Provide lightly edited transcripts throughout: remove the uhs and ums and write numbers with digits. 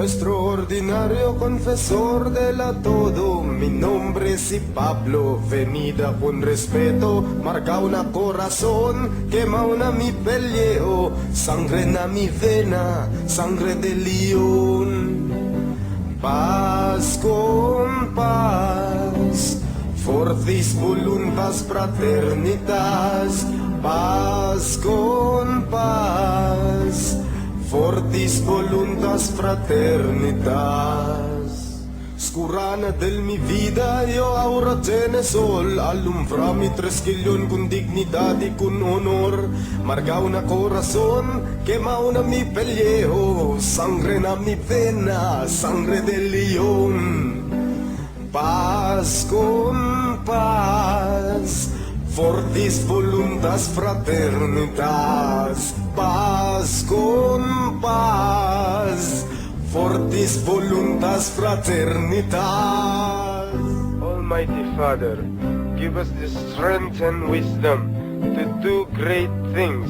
Nuestro ordinario confesor de la todo, mi nombre es Pablo, venida con respeto, marca una corazón, quema una mi peleo, sangre na mi vena, sangre de león. Paz con paz, fortis voluntas fraternitas, paz con paz, fortis voluntas fraternitas. Scurana del mi vida, io aura tiene sol, alumbra mi tresquillón con dignidad y con honor. Marca una corazón, quema una mi pellejo, sangre na mi vena, sangre de león. Paz con paz, fortis voluntas fraternitas, paz con paz, fortis voluntas fraternitas. Almighty Father, give us the strength and wisdom to do great things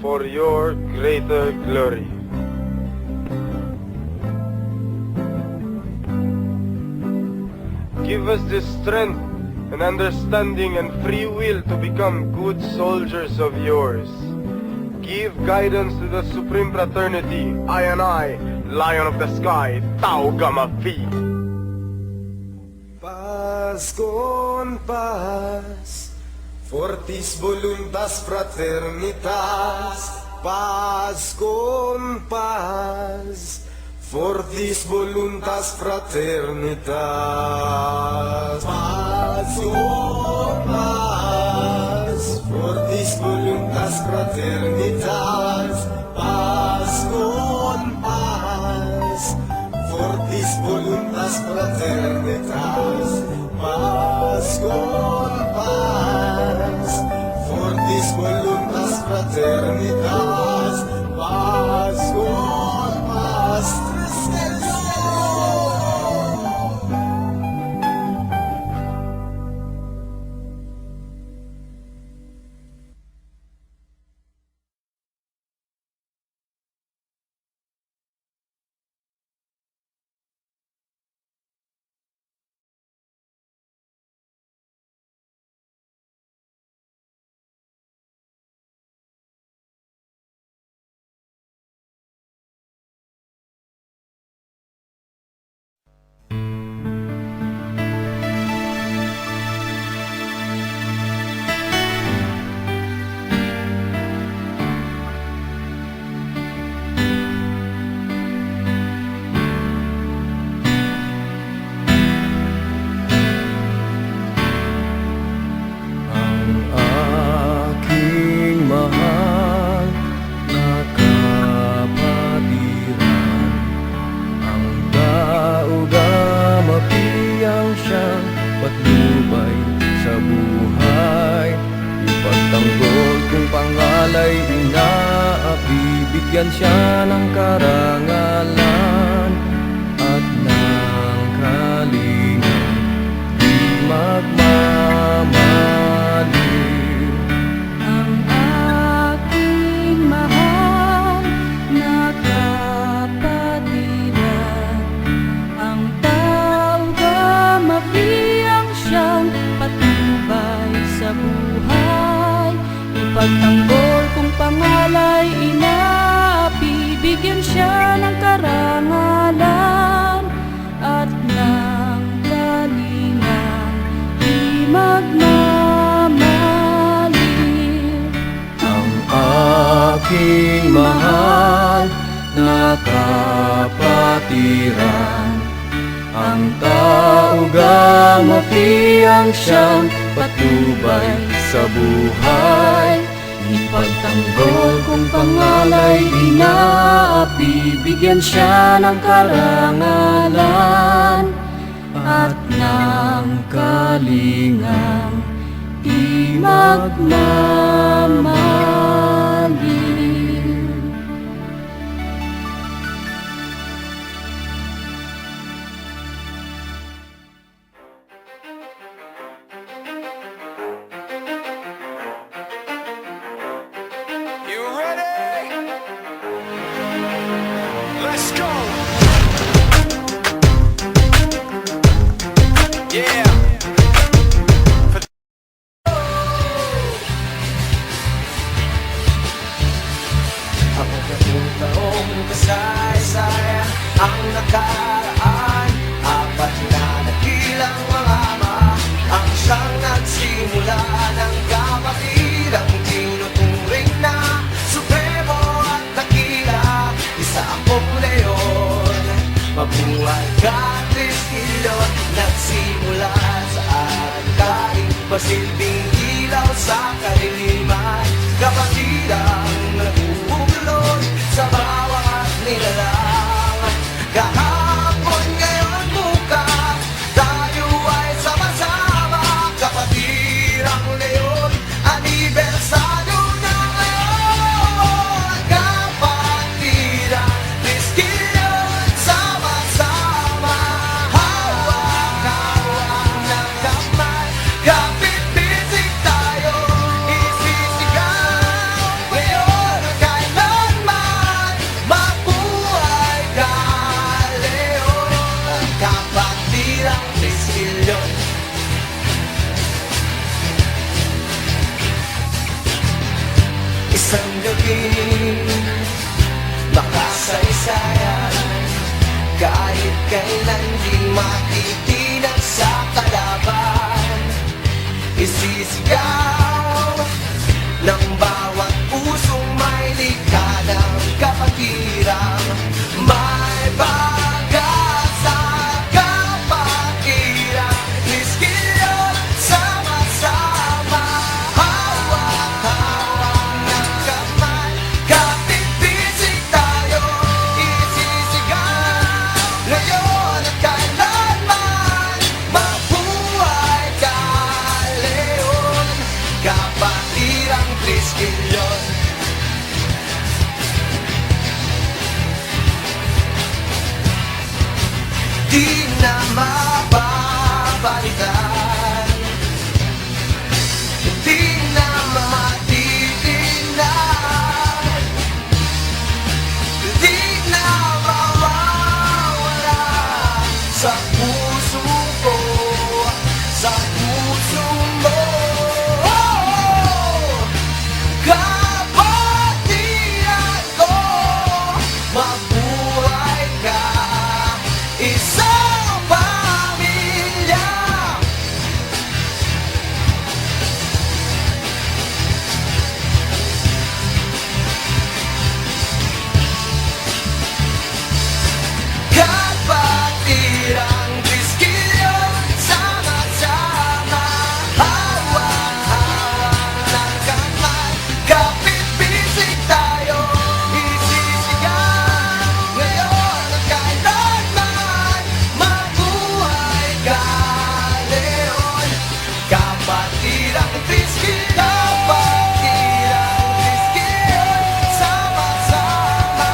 for your greater glory. Give us the strength and understanding and free will to become good soldiers of yours. Give guidance to the Supreme Fraternity, I and I, Lion of the Sky, Tau Gamma Phi. Paz con paz, fortis voluntas fraternitas, paz con paz, fortis voluntas fraternitas. Paz con paz, fortis voluntas fraternitas, paz con paz, fortis voluntas fraternitas, paz con paz, fortis voluntas fraternitas, paz con paz. Bigyan siya ng karangalan at ng kalinga, di magmamaliw. Ang aking mahal na kapatiran, ang tao gamapiyang siyang patnubay sa buhay. Ipagtanggol kung pangalay bigyan siya ng karangalan at ng kalingang di magmamaliw. Ang aking mahal na kapatiran, ang tao gamapiyang siyang patnubay sa buhay. Ipagtanggol kung pangalay inaapi, bigyan siya ng karangalan at ng kalingang di magmamaliw. kong kasaysayan ang nakaraan. Apat na nakilang mga ama ang siyang nagsimula ng kapatidang tinuturing na supremo at dakila. Isa akong leon, mabuhay ka Trisquillo. Nagsimula saan kahit pasilbing ilaw sa kaliliman, kapatidang nagbubuklod sa bawat nilalang. Kahapon, ngayon, bukas, tayo ay sama-sama. Kapatirang leon, anibersaryo na ngayon. Kapatirang Trisquillo, sama-sama. Hawak-hawak ng kamay, kapit-bisig tayo. Isisigaw ngayon at kailanman. Mabuhay ka, Leon, ang kapatirang Trisquillo. Isang gabi, makasaysayan, kahit kailan di matitinag sa kalaban. Isisigaw ng bawat pusong may likha ng kapatirang may pag-asa. Kapatirang Trisquillo, sama-sama. Hawak-hawak ng kamay, kapit-bisig tayo. Isisigaw ngayon at kailanman. Mabuhay ka, Leon, kapatirang Trisquillo. Di na mapapalitan, di na matitinag, di na mawawala sa puso ko, sa puso mo. Kapatiran ko, mabuhay ka, isang pamilya. Kapatirang Trisquillo, sama-sama. Hawak-hawak ng kamay, kapit-bisig tayo. Isisigaw ngayon at kailanman. Mabuhay ka, Leon, kapatirang Trisquillo. Kapatirang Trisquillo, sama-sama.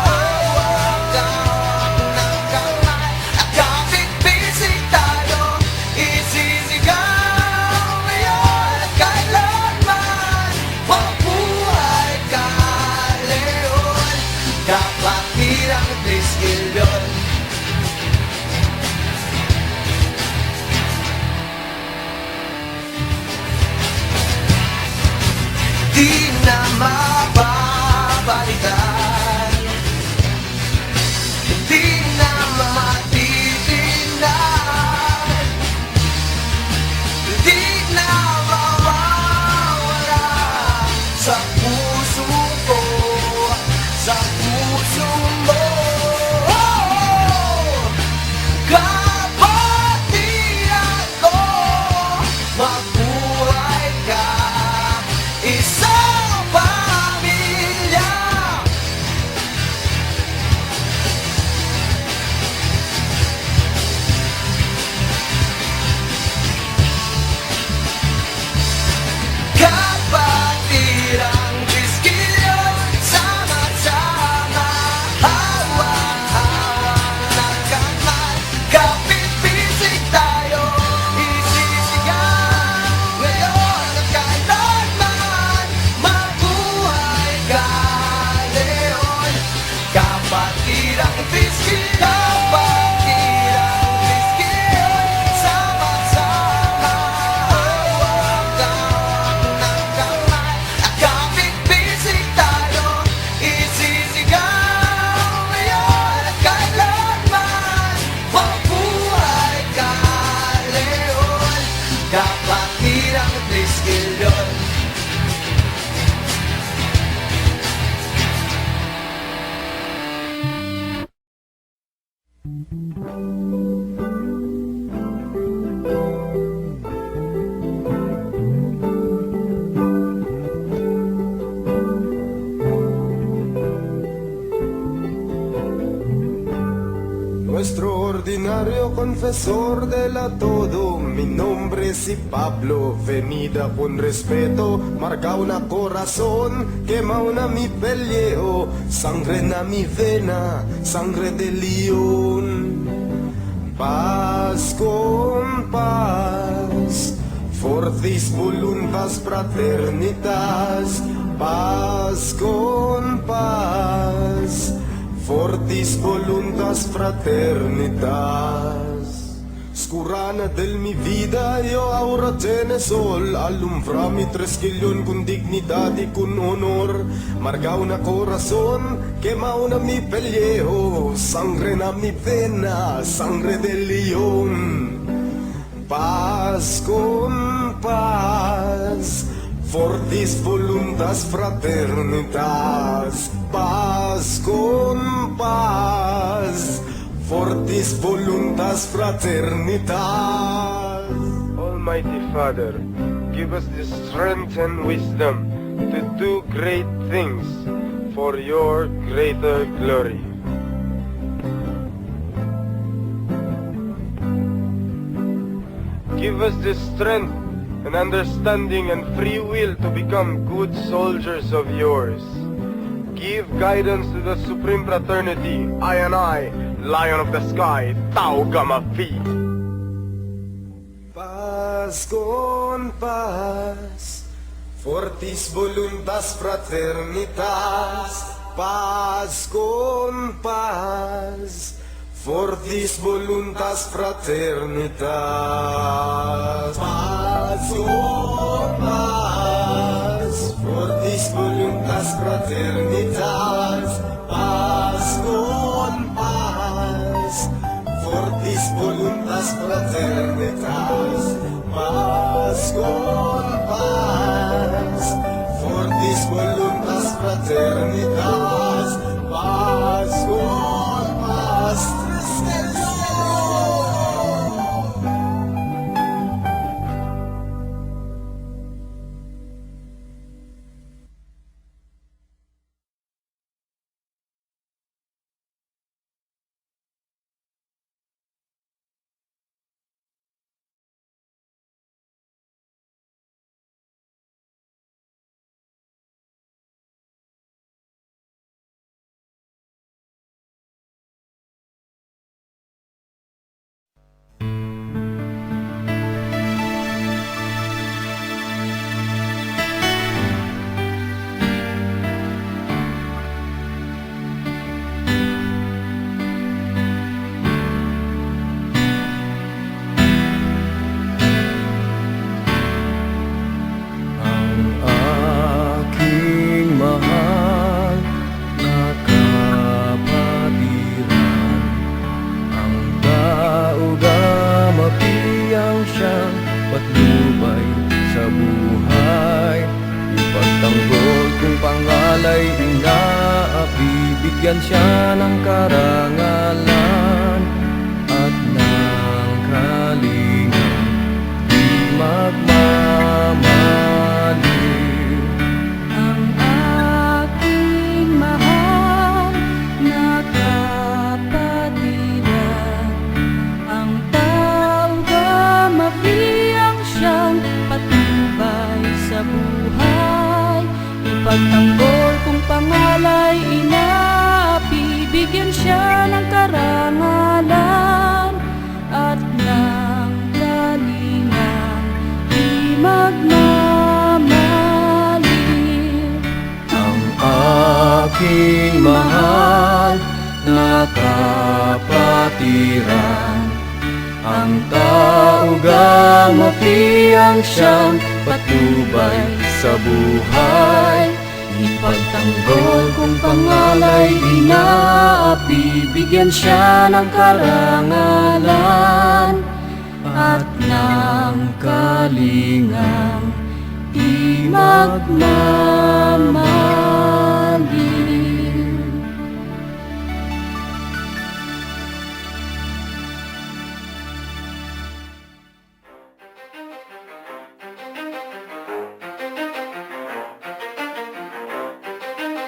Hawak-hawak ng kamay at kapit-bisig tayo. Isisigaw ngayon at kailanman. Mabuhay ka, Leon, kapatirang Trisquillo. Di na mapapalitan, di na matitinag, di na mawawala sa puso ko, sa puso mo. Kapatiran ko, mabuhay ka, isang pamilya. Kapatirang Trisquillo, sama-sama. nuestro ordinario confesor de la todo. Mi nombre es Pablo, venida con respeto. Marca una corazón, quema una mi pellejo. Sangre na mi vena, sangre de león. Paz con paz, fortis voluntas fraternitas. Paz con paz, fortis voluntas fraternitas. Scurana del mi vida, io aura tiene sol. Alumbra mi tresquillón con dignidad y con honor. Marca una corazón, quema una mi pellejo. Sangre na mi vena, sangre del león. Paz con paz, fortis voluntas fraternitas. Paz con paz, fortis voluntas fraternitas. Almighty Father, give us the strength and wisdom to do great things for your greater glory. Give us the strength and understanding and free will to become good soldiers of yours. Give guidance to the Supreme Fraternity, I, Lion of the Sky, Tau Gamma Phi. Paz con paz, fortis voluntas fraternitas. Paz con paz, fortis voluntas fraternitas. Paz con paz, fortis voluntas fraternitas. Paz con paz, fortis voluntas fraternitas. Paz con paz, fortis voluntas fraternitas. Paz con paz. patnubay sa buhay. Ipagtanggol kung pangalay inaapi, bigyan siya ng karangalan at ng kalingang di magmamaliw. Ang aking mahal na kapatiran, ang tao gamapiyang siyang patnubay sa buhay. Ipagtanggol kung pangalay inaapi, bigyan siya ng karangalan at ng kalingang di magmamaliw. Ang aking mahal na kapatiran, ang tao gamapiyang siyang patnubay sa buhay. Ipagtanggol kung pangalay inaapi, bigyan siya ng karangalan at ng kalingang di magmamaliw.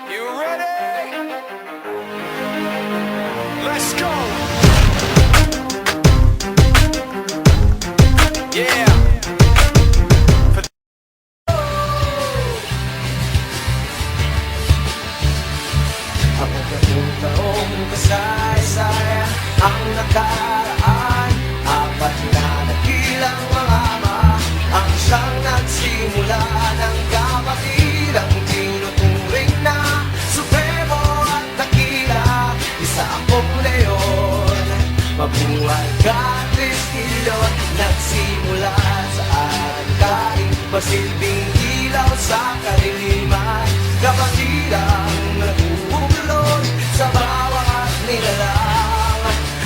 You ready? Let's go! kasaysayan ang nakaraan. Apat na nakilang mga ama ang siyang nagsimula ng kapatidang tinuturing na supremo at dakila. Isa akong leon, mabuhay ka, Tristilio. Nagsimula saan kahit pasilbing ilaw sa kaliliman. Kapatidang nagbubuklod sa bawat nilalang.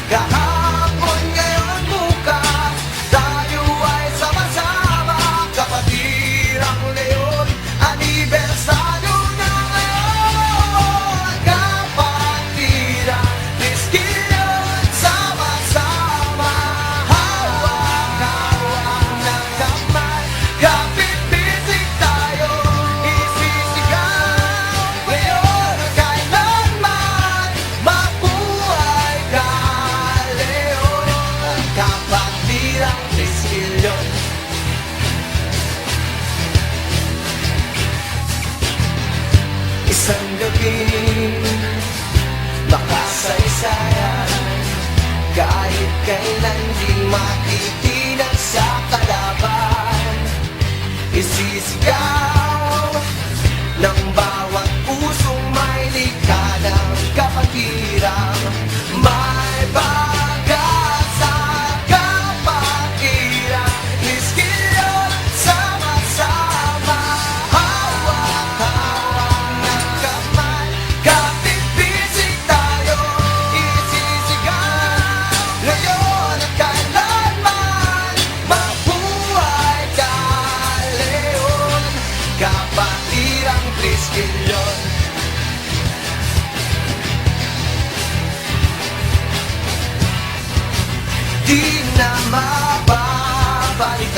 Kahapon, ngayon, bukas, tayo ay sama-sama. Kapatidang leon, anibersaryo na ngayon. Kapatidang Tristilio, sama-sama. Hawak-hawak ng kamay, kapit-bisig tayo. Isisigaw ngayon at kailanman. Mabuhay ka, leon. Ang kapatidang Tristilio. Isang gabi, makasaysayan, kahit kailan di matitinag sa kalaban. Isisigaw ng bawat pusong may likha ng kapatiran. May pag-asa, kapatiran, Tristilio, sama-sama. Hawak-hawak ng kamay, kapit-bisig tayo. Isisigaw ngayon at kailanman. Mabuhay ka, leon. Kapatirang Tristilio. Di na mapapalitan